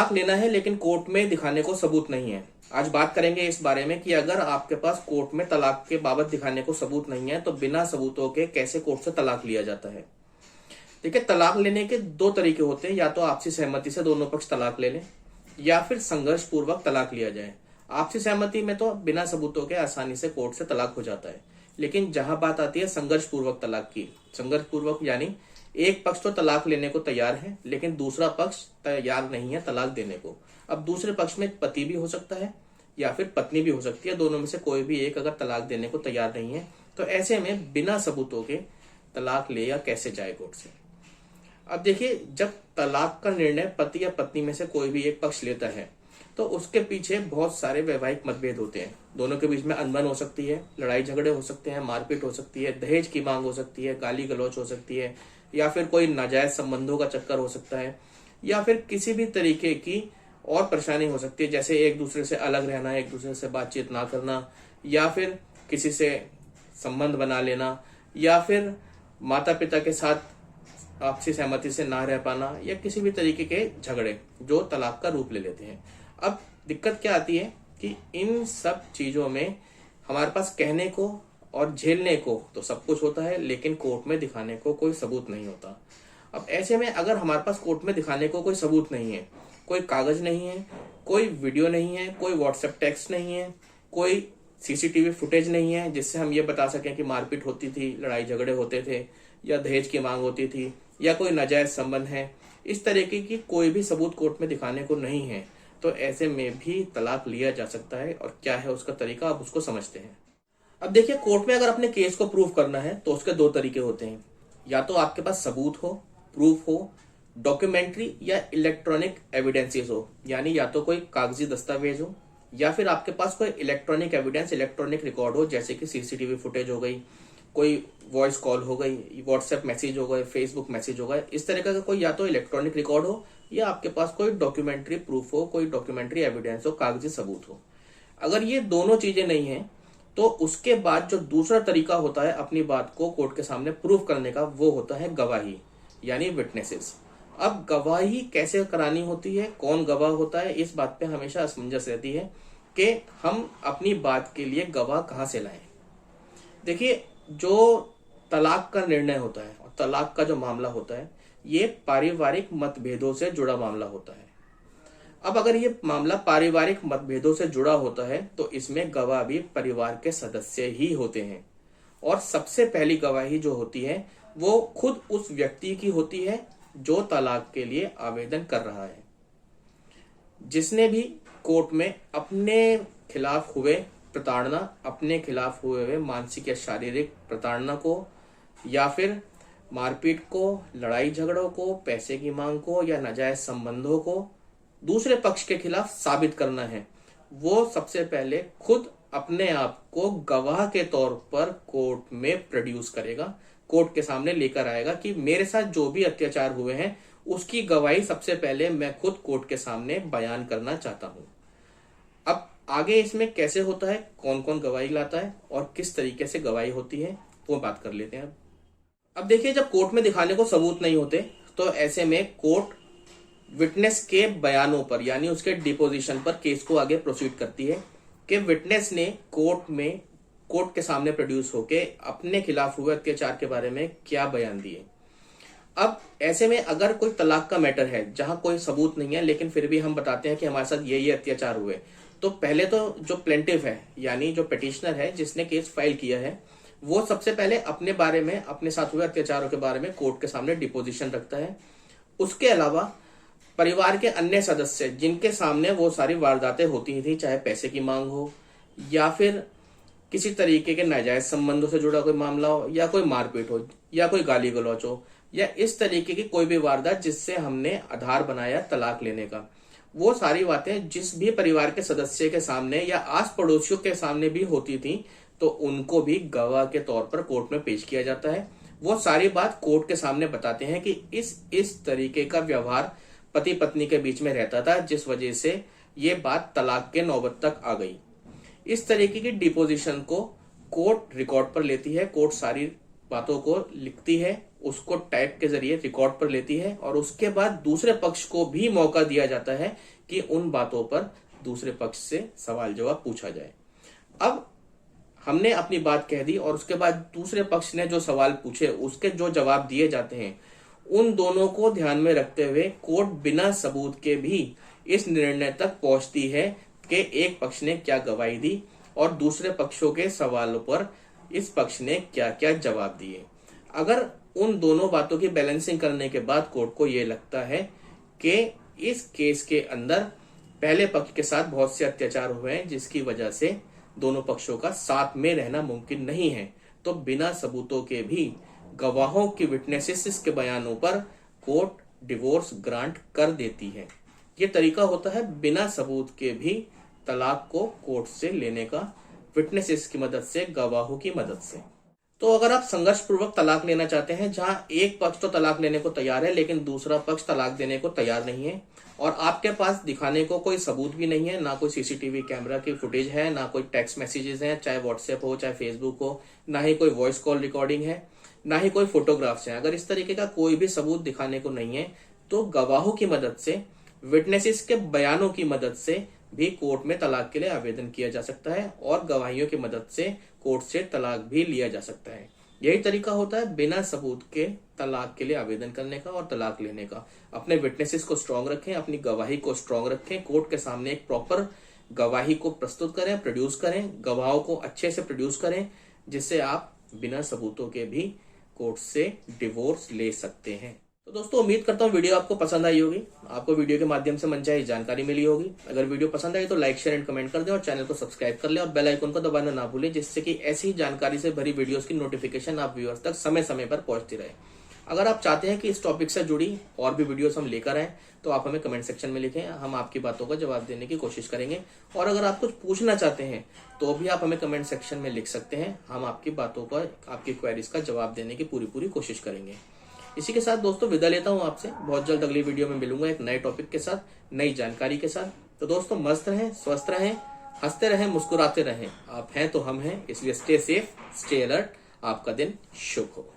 तलाक लेना है लेकिन कोर्ट में दिखाने को सबूत नहीं है। आज बात करेंगे इस बारे में कि अगर आपके पास कोर्ट में तलाक के बाबत दिखाने को सबूत नहीं है तो बिना सबूतों के कैसे कोर्ट से तलाक लिया जाता है। देखिए, तलाक लेने के दो तरीके होते हैं, या तो आपसी सहमति से दोनों पक्ष तलाक ले लें या फिर संघर्ष पूर्वक तलाक लिया जाए। आपसी सहमति में तो बिना सबूतों के आसानी से कोर्ट से तलाक हो जाता है, लेकिन जहां बात आती है संघर्ष पूर्वक तलाक की, संघर्ष पूर्वक यानी एक पक्ष तो तलाक लेने को तैयार है लेकिन दूसरा पक्ष तैयार नहीं है तलाक देने को। अब दूसरे पक्ष में पति भी हो सकता है या फिर पत्नी भी हो सकती है, दोनों में से कोई भी एक अगर तलाक देने को तैयार नहीं है तो ऐसे में बिना सबूतों के तलाक ले या कैसे जाए कोर्ट से। अब देखिए, जब तलाक का निर्णय पति या पत्नी में से कोई भी एक पक्ष लेता है तो उसके पीछे बहुत सारे वैवाहिक मतभेद होते हैं। दोनों के बीच में अनबन हो सकती है, लड़ाई झगड़े हो सकते हैं, मारपीट हो सकती है, दहेज की मांग हो सकती है, गाली गलौच हो सकती है, या फिर कोई नाजायज संबंधों का चक्कर हो सकता है, या फिर किसी भी तरीके की और परेशानी हो सकती है, जैसे एक दूसरे से अलग रहना, एक दूसरे से बातचीत ना करना, या फिर किसी से संबंध बना लेना, या फिर माता पिता के साथ आपसी सहमति से ना रह पाना, या किसी भी तरीके के झगड़े जो तलाक का रूप ले लेते हैं। अब दिक्कत क्या आती है कि इन सब चीजों में हमारे पास कहने को और झेलने को तो सब कुछ होता है लेकिन कोर्ट में दिखाने को कोई सबूत नहीं होता। अब ऐसे में अगर हमारे पास कोर्ट में दिखाने को कोई सबूत नहीं है, कोई कागज नहीं है, कोई वीडियो नहीं है, कोई व्हाट्सएप टेक्स्ट नहीं है, कोई सीसीटीवी फुटेज नहीं है जिससे हम ये बता सकें कि मारपीट होती थी, लड़ाई झगड़े होते थे, या दहेज की मांग होती थी, या कोई नाजायज संबंध है, इस तरीके की कोई भी सबूत कोर्ट में दिखाने को नहीं है, तो ऐसे में भी तलाक लिया जा सकता है। और क्या है उसका तरीका, आप उसको समझते हैं। अब देखिए, कोर्ट में अगर अपने केस को प्रूव करना है तो उसके दो तरीके होते हैं, या तो आपके पास सबूत हो, प्रूफ हो, डॉक्यूमेंट्री या इलेक्ट्रॉनिक एविडेंसेस हो, यानी या तो कोई कागजी दस्तावेज हो या फिर आपके पास कोई इलेक्ट्रॉनिक एविडेंस, इलेक्ट्रॉनिक रिकॉर्ड हो, जैसे कि सीसीटीवी फुटेज हो गई, कोई वॉइस कॉल हो गई, व्हाट्सएप मैसेज हो गए, फेसबुक मैसेज हो गए, इस तरह का कोई या तो इलेक्ट्रॉनिक रिकॉर्ड हो या आपके पास कोई डॉक्यूमेंट्री प्रूफ हो, कोई डॉक्यूमेंट्री एविडेंस हो, कागजी सबूत हो। अगर ये दोनों चीजें नहीं है तो उसके बाद जो दूसरा तरीका होता है अपनी बात को कोर्ट के सामने प्रूफ करने का, वो होता है गवाही, यानी विटनेसेस। अब गवाही कैसे करानी होती है, कौन गवाह होता है, इस बात पे हमेशा असमंजस रहती है कि हम अपनी बात के लिए गवाह कहां से लाएं। देखिए, जो तलाक का निर्णय होता है और तलाक का जो मामला होता है ये पारिवारिक मतभेदों से जुड़ा मामला होता है। अब अगर ये मामला पारिवारिक मतभेदों से जुड़ा होता है तो इसमें गवाह भी परिवार के सदस्य ही होते हैं, और सबसे पहली गवाही जो होती है वो खुद उस व्यक्ति की होती है जो तलाक के लिए आवेदन कर रहा है, जिसने भी कोर्ट में अपने खिलाफ हुए प्रताड़ना, अपने खिलाफ हुए मानसिक या शारीरिक प्रताड़ना को, या फिर मारपीट को, लड़ाई झगड़ों को, पैसे की मांग को या नाजायज संबंधों को दूसरे पक्ष के खिलाफ साबित करना है, वो सबसे पहले खुद अपने आप को गवाह के तौर पर कोर्ट में प्रोड्यूस करेगा, कोर्ट के सामने लेकर आएगा कि मेरे साथ जो भी अत्याचार हुए हैं उसकी गवाही सबसे पहले मैं खुद कोर्ट के सामने बयान करना चाहता हूं। अब आगे इसमें कैसे होता है, कौन कौन गवाही लाता है और किस तरीके से गवाही होती है, वो बात कर लेते हैं। अब देखिए, जब कोर्ट में दिखाने को सबूत नहीं होते तो ऐसे में कोर्ट विटनेस के बयानों पर यानी उसके डिपोजिशन पर केस को आगे प्रोसीड करती है कि विटनेस ने कोर्ट के सामने प्रोड्यूस होके अपने खिलाफ हुए अत्याचार के बारे में क्या बयान दिए। अब ऐसे में अगर कोई तलाक का मैटर है जहां कोई सबूत नहीं है लेकिन फिर भी हम बताते हैं कि हमारे साथ ये अत्याचार हुए, तो पहले तो जो प्लेंटिफ है यानी जो पिटिशनर है जिसने केस फाइल किया है वो सबसे पहले अपने बारे में, अपने साथ हुए अत्याचारों के बारे में कोर्ट के सामने डिपोजिशन रखता है। उसके अलावा परिवार के अन्य सदस्य जिनके सामने वो सारी वारदातें होती थी, चाहे पैसे की मांग हो या फिर किसी तरीके के नाजायज संबंधों से जुड़ा कोई मामला हो, या कोई मारपीट हो, या कोई गाली गलौच हो, या इस तरीके की कोई भी वारदात जिससे हमने आधार बनाया तलाक लेने का, वो सारी बातें जिस भी परिवार के सदस्य के सामने या आस पड़ोसियों के सामने भी होती थी तो उनको भी गवाह के तौर पर कोर्ट में पेश किया जाता है। वो सारी बात कोर्ट के सामने बताते हैं कि इस तरीके का व्यवहार पति पत्नी के बीच में रहता था जिस वजह से ये बात तलाक के नौबत तक आ गई। इस तरीके की डिपोजिशन को कोर्ट रिकॉर्ड पर लेती है, कोर्ट सारी बातों को लिखती है, उसको टाइप के जरिए रिकॉर्ड पर लेती है और उसके बाद दूसरे पक्ष को भी मौका दिया जाता है कि उन बातों पर दूसरे पक्ष से सवाल जवाब पूछा जाए। अब हमने अपनी बात कह दी और उसके बाद दूसरे पक्ष ने जो सवाल पूछे उसके जो जवाब दिए जाते हैं, उन दोनों को ध्यान में रखते हुए कोर्ट बिना सबूत के भी इस निर्णय तक पहुंचती है कि एक पक्ष ने क्या गवाही दी और दूसरे पक्षों के सवालों पर इस पक्ष ने क्या क्या जवाब दिए। अगर उन दोनों बातों की बैलेंसिंग करने के बाद कोर्ट को यह लगता है कि इस केस के अंदर पहले पक्ष के साथ बहुत से अत्याचार हुए हैं जिसकी वजह से दोनों पक्षों का साथ में रहना मुमकिन नहीं है, तो बिना सबूतों के भी गवाहों की विटनेसेस के बयानों पर कोर्ट डिवोर्स ग्रांट कर देती है। ये तरीका होता है बिना सबूत के भी तलाक को कोर्ट से लेने का, विटनेसेस की मदद से, गवाहों की मदद से। तो अगर आप संघर्ष पूर्वक तलाक लेना चाहते हैं, जहां एक पक्ष तो तलाक लेने को तैयार है लेकिन दूसरा पक्ष तलाक देने को तैयार नहीं है और आपके पास दिखाने को कोई सबूत भी नहीं है, ना कोई सीसीटीवी कैमरा की फुटेज है, ना कोई टेक्स्ट मैसेजेस हैं, चाहे व्हाट्सएप हो चाहे फेसबुक हो, ना ही कोई वॉइस कॉल रिकॉर्डिंग है, ना ही कोई फोटोग्राफ्स हैं, अगर इस तरीके का कोई भी सबूत दिखाने को नहीं है तो गवाहों की मदद से, विटनेसेस के बयानों की मदद से भी कोर्ट में तलाक के लिए आवेदन किया जा सकता है और गवाहियों की मदद से कोर्ट से तलाक भी लिया जा सकता है। यही तरीका होता है बिना सबूत के तलाक के लिए आवेदन करने का और तलाक लेने का। अपने विटनेसेस को स्ट्रांग रखें, अपनी गवाही को स्ट्रांग रखें, कोर्ट के सामने एक प्रॉपर गवाही को प्रस्तुत करें, प्रोड्यूस करें, गवाहों को अच्छे से प्रोड्यूस करें, जिससे आप बिना सबूतों के भी कोर्ट से डिवोर्स ले सकते हैं। तो दोस्तों, उम्मीद करता हूँ वीडियो आपको पसंद आई होगी, आपको वीडियो के माध्यम से मनचाही जानकारी मिली होगी। अगर वीडियो पसंद आई तो लाइक, शेयर एंड कमेंट कर दें और चैनल को सब्सक्राइब कर लें और बेल आइकन को दबाना ना भूलें, जिससे कि ऐसी ही जानकारी से भरी वीडियोस की नोटिफिकेशन आप व्यूअर्स तक समय समय पर पहुंचती रहे। अगर आप चाहते हैं कि इस टॉपिक से जुड़ी और भी वीडियोस हम लेकर आए तो आप हमें कमेंट सेक्शन में लिखें, हम आपकी बातों का जवाब देने की कोशिश करेंगे। और अगर आप कुछ पूछना चाहते हैं तो भी आप हमें कमेंट सेक्शन में लिख सकते हैं, हम आपकी बातों का, आपकी क्वेरीज का जवाब देने की पूरी कोशिश करेंगे। इसी के साथ दोस्तों विदा लेता हूं आपसे, बहुत जल्द अगली वीडियो में मिलूंगा एक नए टॉपिक के साथ, नई जानकारी के साथ। तो दोस्तों, मस्त रहें, स्वस्थ रहें, हंसते रहें, मुस्कुराते रहें। आप हैं तो हम हैं, इसलिए स्टे सेफ, स्टे अलर्ट। आपका दिन शुभ हो।